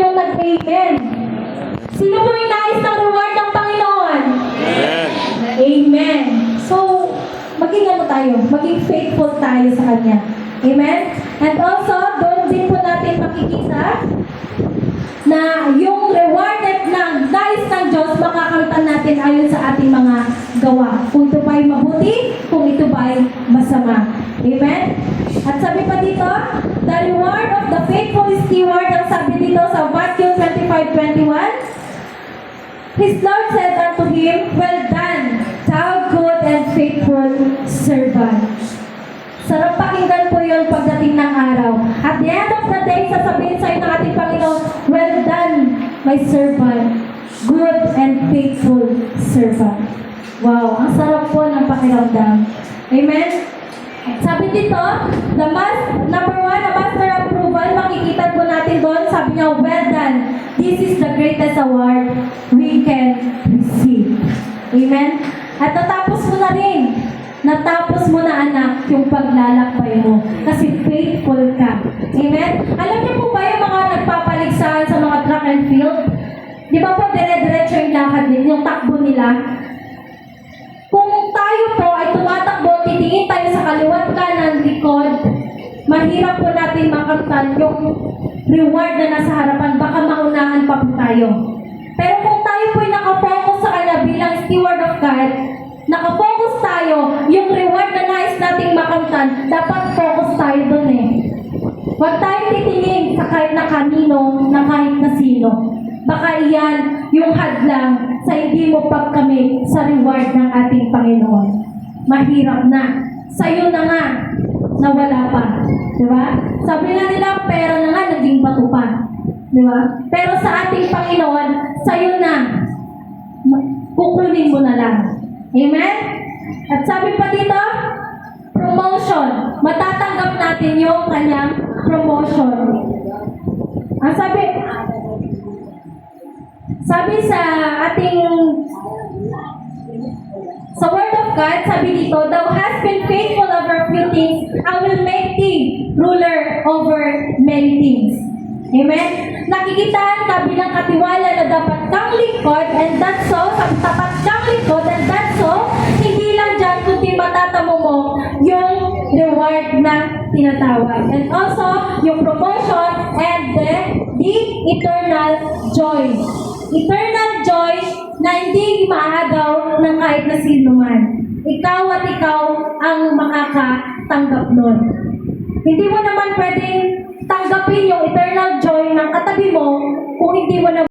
yung nag-amen. Sino po yung nais ng reward ng Panginoon? Amen. Amen. So, maging ano tayo? Maging faithful tayo sa Kanya. Amen? And also, doon din po natin makikita na yung rewarded ng nais ng Diyos, makakamtan natin ayon sa ating mga gawa. Kung ito ba'y mabuti, kung ito ba'y masama. Amen? At sabi pa dito, the reward of the faithful steward, ang sabi dito sa Matthew 25:21, His Lord said unto him, well done, thou good and faithful servant. Sarap pakinggan po yun pagdating ng araw. At the end of the day, sasabihin sa'yo ng ating Panginoon, well done, my servant, good and faithful servant. Wow, ang sarap po ng pakiramdam. Amen? Sabi dito, number 1, the master approval, makikita po natin doon, sabi niya, well done. This is the greatest award we can receive. Amen? At natapos mo na rin. Natapos mo na, anak, yung paglalakbay mo. Kasi faithful ka. Amen? Alam niyo po ba yung mga nagpapaligsahan sa mga track and field? Di ba po, dire-diretso yung lakad nila, yung takbo nila? Kung tayo po ay tumatakbo, titingin tayo sa kaliwat kanan, likod, mahirap po natin makamtan yung reward na nasa harapan, baka maunahan pa po tayo. Pero kung tayo po ay nakafocus sa Kanya bilang steward of God, nakafocus tayo, yung reward na nais nating makamtan, dapat focus tayo dun eh. Huwag tayong titingin sa kahit na kanino, na kahit na sino. Baka iyan yung hadlang sa hindi mo pagkamit sa reward ng ating Panginoon. Mahirap na. Sa'yo na nga, nawala pa. Diba? Sabi nga nila, pera na nga, naging bato pa. Diba? Pero sa ating Panginoon, sa'yo na, kukunin mo na lang. Amen? At sabi pa dito, promotion. Matatanggap natin yung kanyang promotion. Ang sabi sa ating sa Word of God, sabi dito, thou hast been faithful over few things, I will make thee ruler over many things. Amen? Nakikitaan ka bilang katiwala na dapat kang lingkod, and that's so, tapat kang lingkod, and that's so, hindi lang dyan, kundi matatamo mo yung reward na tinatawag. And also, yung promotion and the eternal joy. Eternal joy na hindi maagaw ng kahit na sino man. Ikaw at ikaw ang makakatanggap nun. Hindi mo naman pwedeng tanggapin yung eternal joy ng katabi mo kung hindi mo na